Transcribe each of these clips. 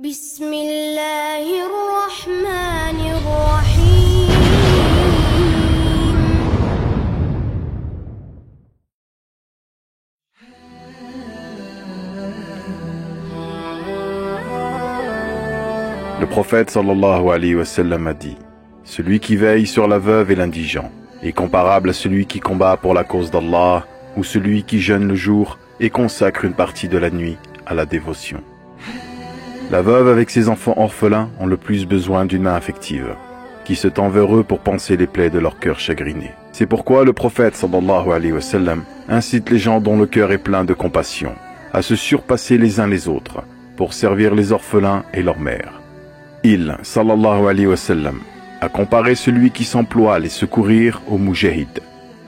بسم الله الرحمن الرحيم. Le prophète sallallahu alayhi wa sallam a dit: celui qui veille sur la veuve et l'indigent est comparable à celui qui combat pour la cause d'Allah, ou celui qui jeûne le jour et consacre une partie de la nuit à la dévotion. La veuve avec ses enfants orphelins ont le plus besoin d'une main affective, qui se tend vers eux pour panser les plaies de leur cœur chagriné. C'est pourquoi le prophète sallallahu alayhi wa sallam incite les gens dont le cœur est plein de compassion à se surpasser les uns les autres pour servir les orphelins et leurs mères. Il, sallallahu alayhi wa sallam, a comparé celui qui s'emploie à les secourir au mujahid,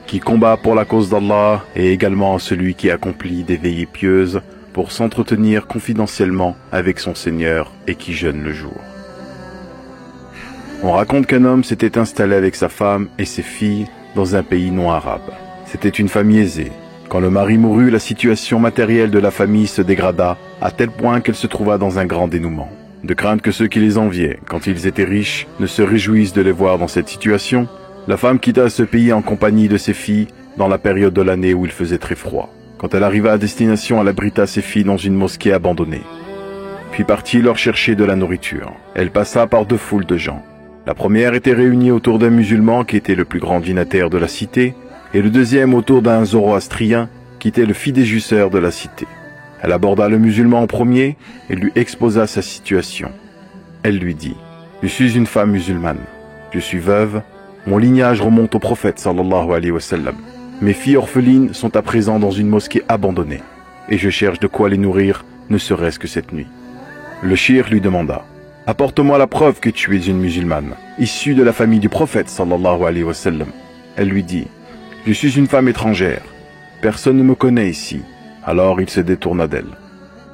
qui combat pour la cause d'Allah, et également celui qui accomplit des veillées pieuses pour s'entretenir confidentiellement avec son Seigneur et qui jeûne le jour. On raconte qu'un homme s'était installé avec sa femme et ses filles dans un pays non arabe. C'était une famille aisée. Quand le mari mourut, la situation matérielle de la famille se dégrada à tel point qu'elle se trouva dans un grand dénouement. De crainte que ceux qui les enviaient, quand ils étaient riches, ne se réjouissent de les voir dans cette situation, la femme quitta ce pays en compagnie de ses filles dans la période de l'année où il faisait très froid. Quand elle arriva à destination, elle abrita ses filles dans une mosquée abandonnée. Puis partit leur chercher de la nourriture. Elle passa par deux foules de gens. La première était réunie autour d'un musulman qui était le plus grand dignitaire de la cité, et le deuxième autour d'un zoroastrien qui était le fidéjusseur de la cité. Elle aborda le musulman en premier et lui exposa sa situation. Elle lui dit: « Je suis une femme musulmane. Je suis veuve. Mon lignage remonte au prophète sallallahu alayhi wa sallam. Mes filles orphelines sont à présent dans une mosquée abandonnée et je cherche de quoi les nourrir, ne serait-ce que cette nuit. » Le shir lui demanda: « Apporte-moi la preuve que tu es une musulmane, issue de la famille du prophète sallallahu alayhi wa sallam. » Elle lui dit: « Je suis une femme étrangère. Personne ne me connaît ici. » Alors il se détourna d'elle.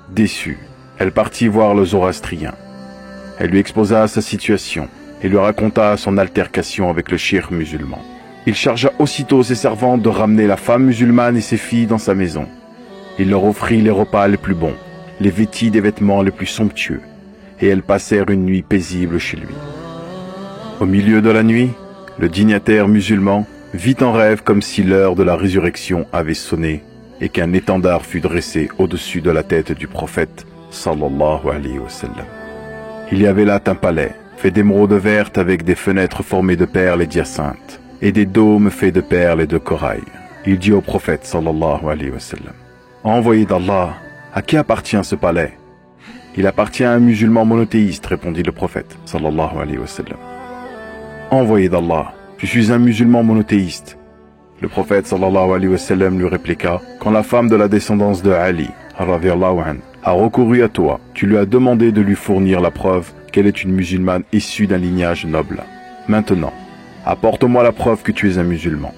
Déçue, elle partit voir le zoroastrien. Elle lui exposa sa situation et lui raconta son altercation avec le shir musulman. Il chargea aussitôt ses servantes de ramener la femme musulmane et ses filles dans sa maison. Il leur offrit les repas les plus bons, les vêtit des vêtements les plus somptueux, et elles passèrent une nuit paisible chez lui. Au milieu de la nuit, le dignitaire musulman vit en rêve comme si l'heure de la résurrection avait sonné et qu'un étendard fut dressé au-dessus de la tête du prophète sallallahu alayhi wa sallam. Il y avait là un palais, fait d'émeraude verte avec des fenêtres formées de perles et d'hyacinthe, et des dômes faits de perles et de corail. Il dit au prophète sallallahu alayhi wa sallam: « Envoyé d'Allah, à qui appartient ce palais ?» « Il appartient à un musulman monothéiste, répondit le prophète sallallahu alayhi wa sallam. « Envoyé d'Allah, je suis un musulman monothéiste. » Le prophète sallallahu alayhi wa sallam lui répliqua: « Quand la femme de la descendance de Ali radhiyallahu anhu a recouru à toi, tu lui as demandé de lui fournir la preuve qu'elle est une musulmane issue d'un lignage noble. Maintenant, apporte-moi la preuve que tu es un musulman. »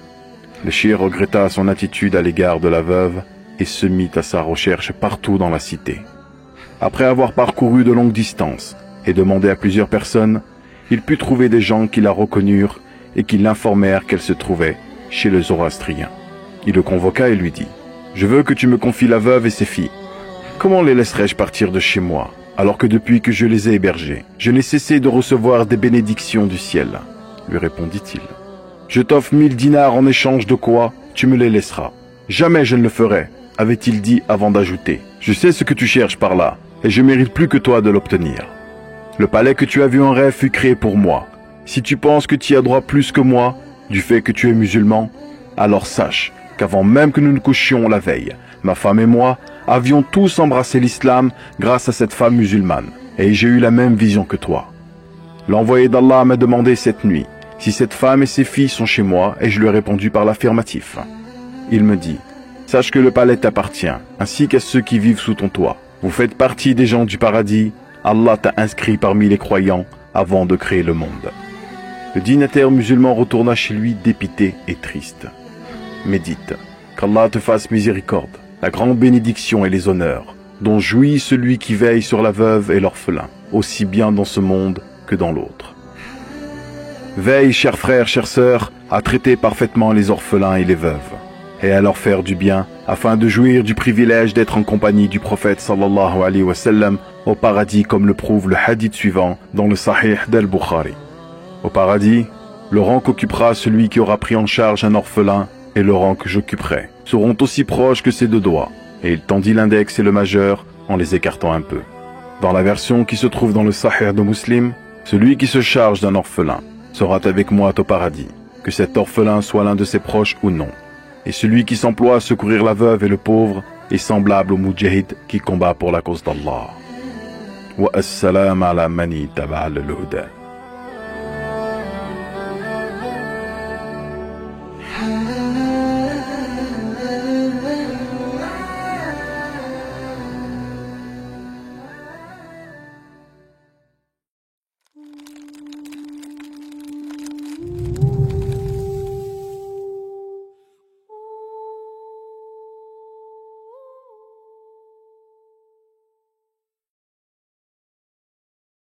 Le shir regretta son attitude à l'égard de la veuve et se mit à sa recherche partout dans la cité. Après avoir parcouru de longues distances et demandé à plusieurs personnes, il put trouver des gens qui la reconnurent et qui l'informèrent qu'elle se trouvait chez le zoroastrien. Il le convoqua et lui dit: « Je veux que tu me confies la veuve et ses filles. Comment les laisserai-je partir de chez moi, alors que depuis que je les ai hébergées, je n'ai cessé de recevoir des bénédictions du ciel ?» lui répondit-il. « Je t'offre 1000 dinars en échange de quoi tu me les laisseras. »« Jamais je ne le ferai, » avait-il dit avant d'ajouter: « Je sais ce que tu cherches par là, et je mérite plus que toi de l'obtenir. Le palais que tu as vu en rêve fut créé pour moi. Si tu penses que tu y as droit plus que moi, du fait que tu es musulman, alors sache qu'avant même que nous ne couchions la veille, ma femme et moi avions tous embrassé l'islam grâce à cette femme musulmane, et j'ai eu la même vision que toi. L'envoyé d'Allah m'a demandé cette nuit si cette femme et ses filles sont chez moi, et je lui ai répondu par l'affirmatif. Il me dit: « Sache que le palais t'appartient, ainsi qu'à ceux qui vivent sous ton toit. Vous faites partie des gens du paradis, Allah t'a inscrit parmi les croyants avant de créer le monde. » Le dignitaire musulman retourna chez lui dépité et triste. Médite: qu'Allah te fasse miséricorde, la grande bénédiction et les honneurs dont jouit celui qui veille sur la veuve et l'orphelin, aussi bien dans ce monde que dans l'autre. Veille, chers frères, chères sœurs, à traiter parfaitement les orphelins et les veuves, et à leur faire du bien, afin de jouir du privilège d'être en compagnie du prophète sallallahu alayhi wa sallam au paradis comme le prouve le hadith suivant dans le Sahih d'Al-Bukhari. Au paradis, le rang qu'occupera celui qui aura pris en charge un orphelin et le rang que j'occuperai seront aussi proches que ses deux doigts, et il tendit l'index et le majeur en les écartant un peu. Dans la version qui se trouve dans le Sahih de Muslim, celui qui se charge d'un orphelin sera avec moi au paradis, que cet orphelin soit l'un de ses proches ou non. Et celui qui s'emploie à secourir la veuve et le pauvre est semblable au mujahid qui combat pour la cause d'Allah. Wa as-salam ala mani tab'a al-huda.